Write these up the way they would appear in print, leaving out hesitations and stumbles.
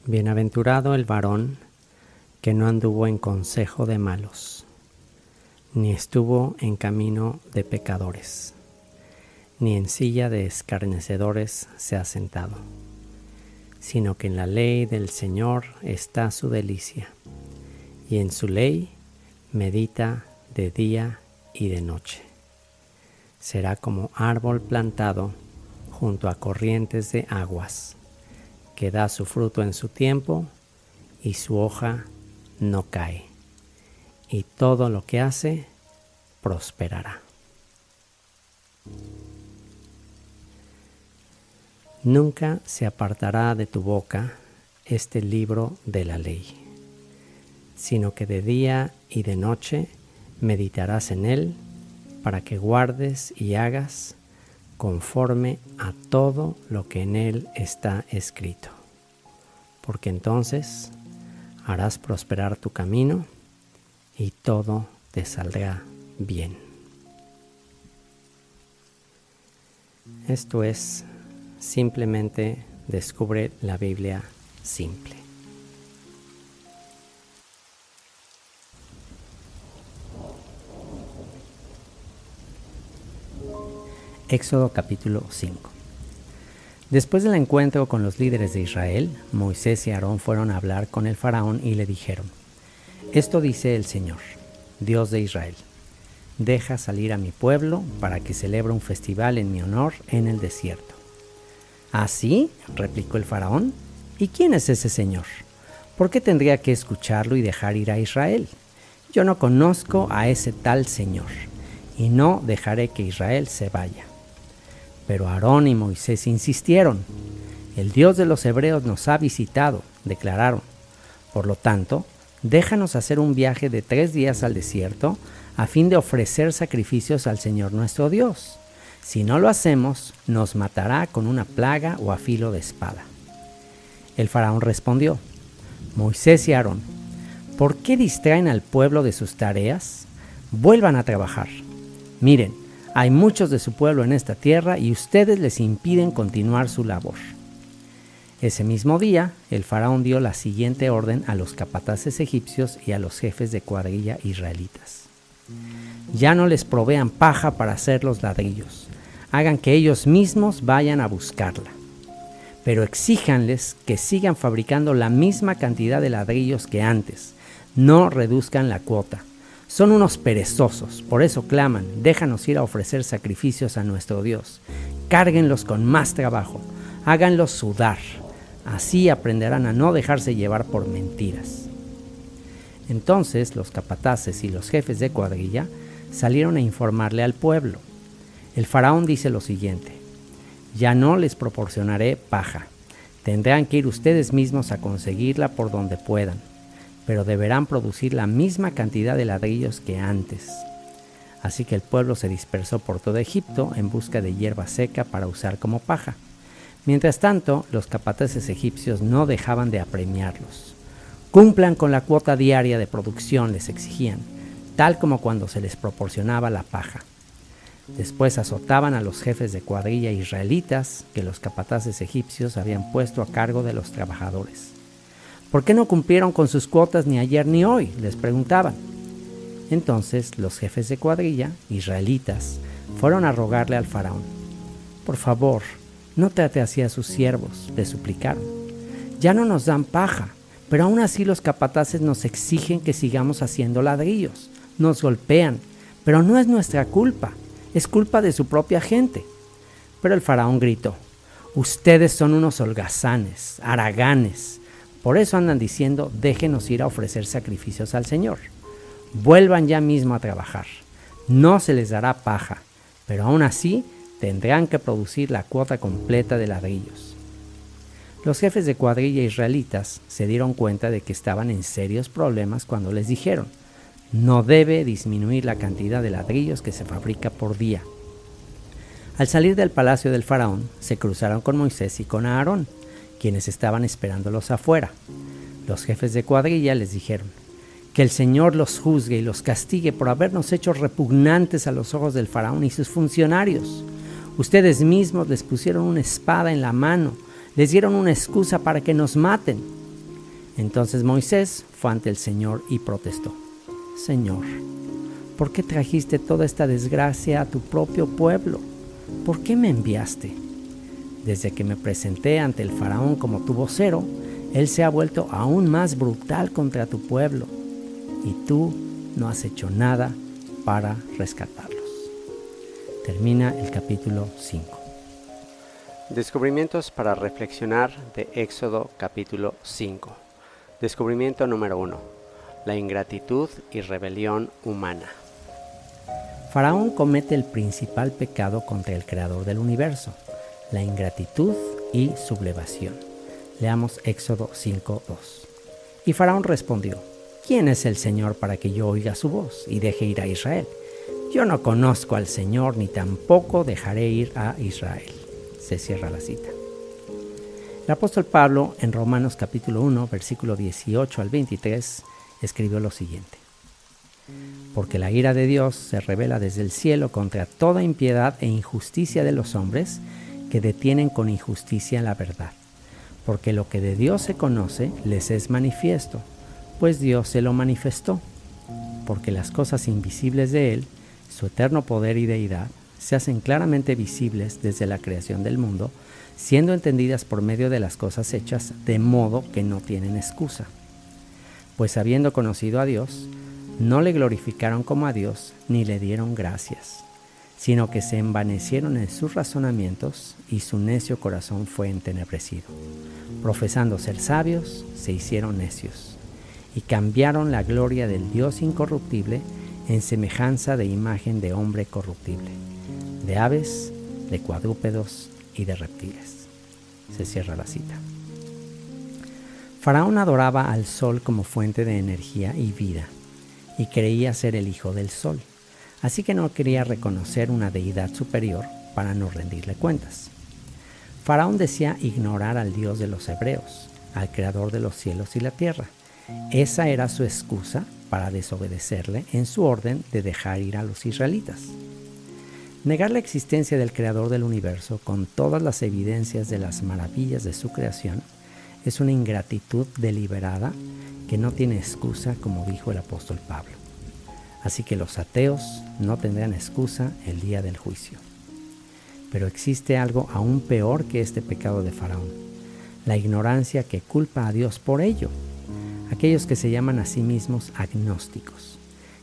Bienaventurado el varón que no anduvo en consejo de malos, ni estuvo en camino de pecadores, ni en silla de escarnecedores se ha sentado, sino que en la ley del Señor está su delicia, y en su ley medita de día y de noche. Será como árbol plantado junto a corrientes de aguas, que da su fruto en su tiempo y su hoja no cae, y todo lo que hace prosperará. Nunca se apartará de tu boca este libro de la ley, sino que de día y de noche meditarás en él, para que guardes y hagas conforme a todo lo que en él está escrito, porque entonces harás prosperar tu camino y todo te saldrá bien. Esto es, simplemente descubre la Biblia simple. Éxodo capítulo 5. Después del encuentro con los líderes de Israel, Moisés y Aarón fueron a hablar con el faraón y le dijeron: Esto dice el Señor, Dios de Israel: deja salir a mi pueblo para que celebre un festival en mi honor en el desierto. ¿Ah, sí?, replicó el faraón. ¿Y quién es ese Señor? ¿Por qué tendría que escucharlo y dejar ir a Israel? Yo no conozco a ese tal Señor, y no dejaré que Israel se vaya. Pero Aarón y Moisés insistieron. El Dios de los hebreos nos ha visitado, declararon. Por lo tanto, déjanos hacer un viaje de 3 días al desierto a fin de ofrecer sacrificios al Señor nuestro Dios. Si no lo hacemos, nos matará con una plaga o a filo de espada. El faraón respondió: Moisés y Aarón, ¿por qué distraen al pueblo de sus tareas? Vuelvan a trabajar. Miren, hay muchos de su pueblo en esta tierra y ustedes les impiden continuar su labor. Ese mismo día, el faraón dio la siguiente orden a los capataces egipcios y a los jefes de cuadrilla israelitas: ya no les provean paja para hacer los ladrillos, hagan que ellos mismos vayan a buscarla. Pero exíjanles que sigan fabricando la misma cantidad de ladrillos que antes, no reduzcan la cuota. Son unos perezosos, por eso claman: déjanos ir a ofrecer sacrificios a nuestro Dios. Cárguenlos con más trabajo, háganlos sudar. Así aprenderán a no dejarse llevar por mentiras. Entonces los capataces y los jefes de cuadrilla salieron a informarle al pueblo. El faraón dice lo siguiente: ya no les proporcionaré paja. Tendrán que ir ustedes mismos a conseguirla por donde puedan, pero deberán producir la misma cantidad de ladrillos que antes. Así que el pueblo se dispersó por todo Egipto en busca de hierba seca para usar como paja. Mientras tanto, los capataces egipcios no dejaban de apremiarlos. Cumplan con la cuota diaria de producción, les exigían, tal como cuando se les proporcionaba la paja. Después azotaban a los jefes de cuadrilla israelitas que los capataces egipcios habían puesto a cargo de los trabajadores. ¿Por qué no cumplieron con sus cuotas ni ayer ni hoy?, les preguntaban. Entonces los jefes de cuadrilla israelitas fueron a rogarle al faraón: por favor, no trate así a sus siervos, le suplicaron. Ya no nos dan paja, pero aún así los capataces nos exigen que sigamos haciendo ladrillos. Nos golpean, pero no es nuestra culpa, es culpa de su propia gente. Pero el faraón gritó: ustedes son unos holgazanes, haraganes. Por eso andan diciendo: déjenos ir a ofrecer sacrificios al Señor. Vuelvan ya mismo a trabajar. No se les dará paja, pero aún así tendrán que producir la cuota completa de ladrillos. Los jefes de cuadrilla israelitas se dieron cuenta de que estaban en serios problemas cuando les dijeron: no debe disminuir la cantidad de ladrillos que se fabrica por día. Al salir del palacio del faraón, se cruzaron con Moisés y con Aarón, quienes estaban esperándolos afuera. Los jefes de cuadrilla les dijeron: que el Señor los juzgue y los castigue por habernos hecho repugnantes a los ojos del faraón y sus funcionarios. Ustedes mismos les pusieron una espada en la mano, les dieron una excusa para que nos maten. Entonces Moisés fue ante el Señor y protestó: Señor, ¿por qué trajiste toda esta desgracia a tu propio pueblo? ¿Por qué me enviaste? Desde que me presenté ante el faraón como tu vocero, él se ha vuelto aún más brutal contra tu pueblo, y tú no has hecho nada para rescatarlos. Termina el capítulo 5. Descubrimientos para reflexionar de Éxodo capítulo 5. Descubrimiento número 1. La ingratitud y rebelión humana. Faraón comete el principal pecado contra el creador del universo, la ingratitud y sublevación. Leamos Éxodo 5:2. Y Faraón respondió: ¿Quién es el Señor para que yo oiga su voz y deje ir a Israel? Yo no conozco al Señor, ni tampoco dejaré ir a Israel. Se cierra la cita. El apóstol Pablo, en Romanos capítulo 1, versículo 18 al 23, escribió lo siguiente: Porque la ira de Dios se revela desde el cielo contra toda impiedad e injusticia de los hombres que detienen con injusticia la verdad. Porque lo que de Dios se conoce les es manifiesto, pues Dios se lo manifestó. Porque las cosas invisibles de Él, su eterno poder y deidad, se hacen claramente visibles desde la creación del mundo, siendo entendidas por medio de las cosas hechas, de modo que no tienen excusa. Pues habiendo conocido a Dios, no le glorificaron como a Dios, ni le dieron gracias, sino que se envanecieron en sus razonamientos, y su necio corazón fue entenebrecido. Profesando ser sabios, se hicieron necios, y cambiaron la gloria del Dios incorruptible en semejanza de imagen de hombre corruptible, de aves, de cuadrúpedos y de reptiles. Se cierra la cita. Faraón adoraba al sol como fuente de energía y vida, y creía ser el hijo del sol, así que no quería reconocer una deidad superior para no rendirle cuentas. Faraón decía ignorar al Dios de los hebreos, al creador de los cielos y la tierra. Esa era su excusa para desobedecerle en su orden de dejar ir a los israelitas. Negar la existencia del creador del universo con todas las evidencias de las maravillas de su creación es una ingratitud deliberada que no tiene excusa, como dijo el apóstol Pablo. Así que los ateos no tendrán excusa el día del juicio. Pero existe algo aún peor que este pecado de Faraón: la ignorancia que culpa a Dios por ello. Aquellos que se llaman a sí mismos agnósticos,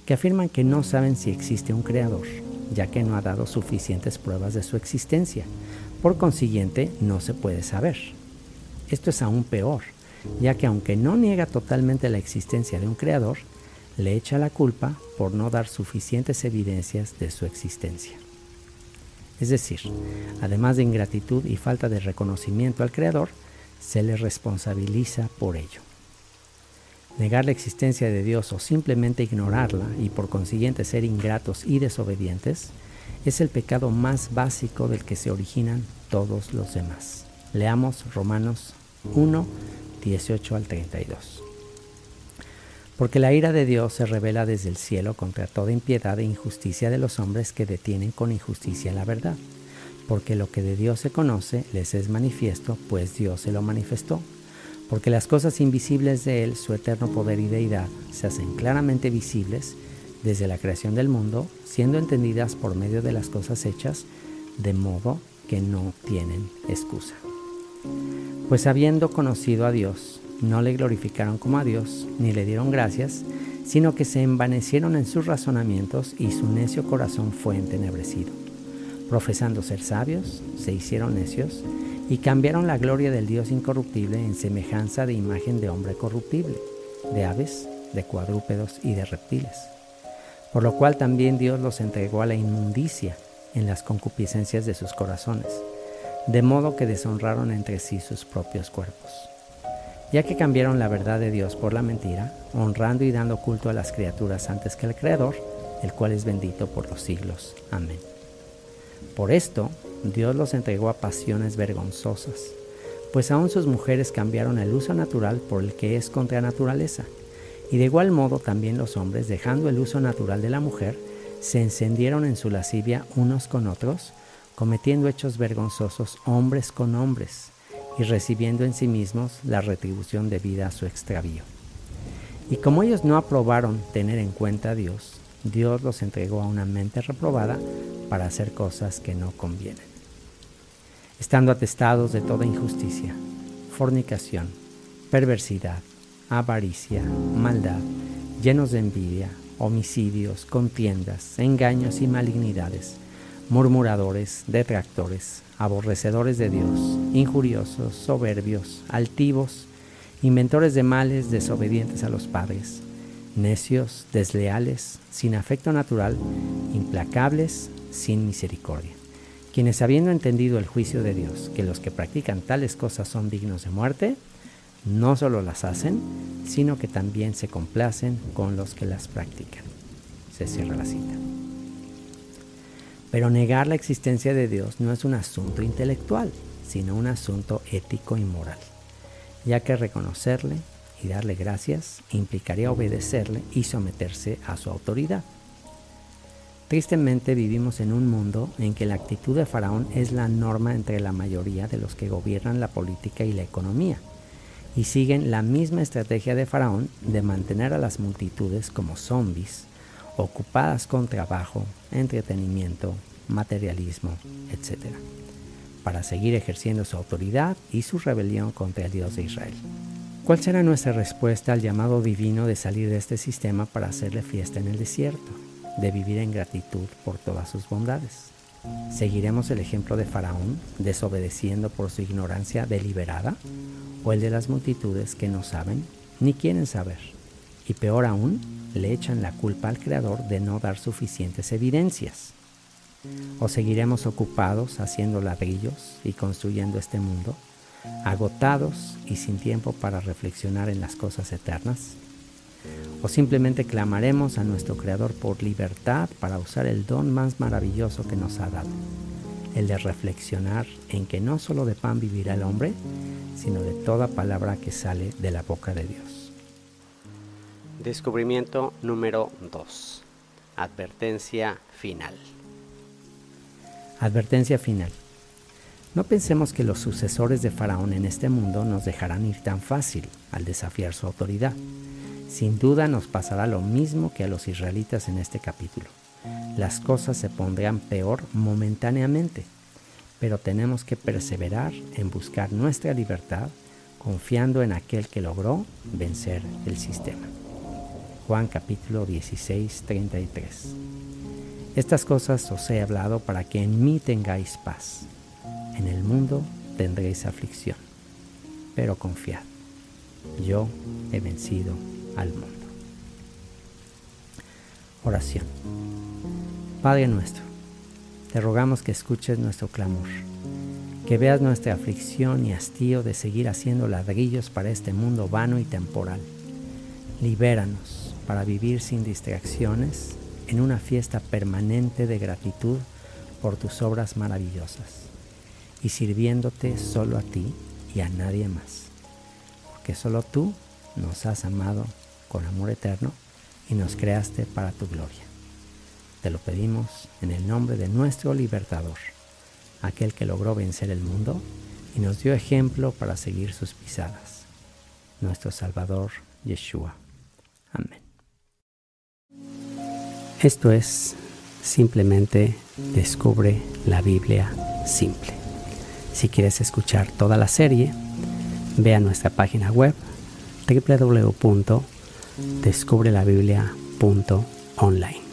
que afirman que no saben si existe un creador, ya que no ha dado suficientes pruebas de su existencia. Por consiguiente, no se puede saber. Esto es aún peor, ya que aunque no niega totalmente la existencia de un creador, le echa la culpa por no dar suficientes evidencias de su existencia. Es decir, además de ingratitud y falta de reconocimiento al creador, se le responsabiliza por ello. Negar la existencia de Dios o simplemente ignorarla y por consiguiente ser ingratos y desobedientes es el pecado más básico del que se originan todos los demás. Leamos Romanos 1, 18 al 32. Porque la ira de Dios se revela desde el cielo contra toda impiedad e injusticia de los hombres que detienen con injusticia la verdad. Porque lo que de Dios se conoce les es manifiesto, pues Dios se lo manifestó. Porque las cosas invisibles de Él, su eterno poder y deidad, se hacen claramente visibles desde la creación del mundo, siendo entendidas por medio de las cosas hechas, de modo que no tienen excusa. Pues habiendo conocido a Dios, no le glorificaron como a Dios, ni le dieron gracias, sino que se envanecieron en sus razonamientos, y su necio corazón fue entenebrecido. Profesando ser sabios, se hicieron necios, y cambiaron la gloria del Dios incorruptible en semejanza de imagen de hombre corruptible, de aves, de cuadrúpedos y de reptiles. Por lo cual también Dios los entregó a la inmundicia en las concupiscencias de sus corazones, de modo que deshonraron entre sí sus propios cuerpos. Ya que cambiaron la verdad de Dios por la mentira, honrando y dando culto a las criaturas antes que al Creador, el cual es bendito por los siglos. Amén. Por esto, Dios los entregó a pasiones vergonzosas, pues aún sus mujeres cambiaron el uso natural por el que es contra naturaleza, y de igual modo también los hombres, dejando el uso natural de la mujer, se encendieron en su lascivia unos con otros, cometiendo hechos vergonzosos hombres con hombres, y recibiendo en sí mismos la retribución debida a su extravío. Y como ellos no aprobaron tener en cuenta a Dios, Dios los entregó a una mente reprobada para hacer cosas que no convienen, estando atestados de toda injusticia, fornicación, perversidad, avaricia, maldad, llenos de envidia, homicidios, contiendas, engaños y malignidades, murmuradores, detractores, aborrecedores de Dios, injuriosos, soberbios, altivos, inventores de males, desobedientes a los padres, necios, desleales, sin afecto natural, implacables, sin misericordia, quienes habiendo entendido el juicio de Dios, que los que practican tales cosas son dignos de muerte, no solo las hacen, sino que también se complacen con los que las practican. Se cierra la cita. Pero negar la existencia de Dios no es un asunto intelectual, sino un asunto ético y moral, ya que reconocerle y darle gracias implicaría obedecerle y someterse a su autoridad. Tristemente vivimos en un mundo en que la actitud de Faraón es la norma entre la mayoría de los que gobiernan la política y la economía, y siguen la misma estrategia de Faraón de mantener a las multitudes como zombies, ocupadas con trabajo, entretenimiento, materialismo, etc., para seguir ejerciendo su autoridad y su rebelión contra el Dios de Israel. ¿Cuál será nuestra respuesta al llamado divino de salir de este sistema para hacerle fiesta en el desierto, de vivir en gratitud por todas sus bondades? ¿Seguiremos el ejemplo de Faraón, desobedeciendo por su ignorancia deliberada, o el de las multitudes que no saben ni quieren saber, y peor aún, le echan la culpa al Creador de no dar suficientes evidencias? ¿O seguiremos ocupados haciendo ladrillos y construyendo este mundo, agotados y sin tiempo para reflexionar en las cosas eternas? ¿O simplemente clamaremos a nuestro Creador por libertad para usar el don más maravilloso que nos ha dado, el de reflexionar en que no solo de pan vivirá el hombre, sino de toda palabra que sale de la boca de Dios? Descubrimiento número 2. Advertencia final. Advertencia final. No pensemos que los sucesores de Faraón en este mundo nos dejarán ir tan fácil al desafiar su autoridad. Sin duda nos pasará lo mismo que a los israelitas en este capítulo. Las cosas se pondrán peor momentáneamente, pero tenemos que perseverar en buscar nuestra libertad, confiando en aquel que logró vencer el sistema. Juan capítulo 16, 33. Estas cosas os he hablado para que en mí tengáis paz. En el mundo tendréis aflicción, pero confiad, yo he vencido al mundo. Oración. Padre nuestro, te rogamos que escuches nuestro clamor, que veas nuestra aflicción y hastío de seguir haciendo ladrillos para este mundo vano y temporal. Libéranos para vivir sin distracciones en una fiesta permanente de gratitud por tus obras maravillosas y sirviéndote solo a ti y a nadie más, porque solo tú nos has amado con amor eterno y nos creaste para tu gloria. Te lo pedimos en el nombre de nuestro libertador, aquel que logró vencer el mundo y nos dio ejemplo para seguir sus pisadas, nuestro Salvador Yeshua. Amén. Esto es simplemente Descubre la Biblia Simple. Si quieres escuchar toda la serie, ve a nuestra página web www.descubrelabiblia.online.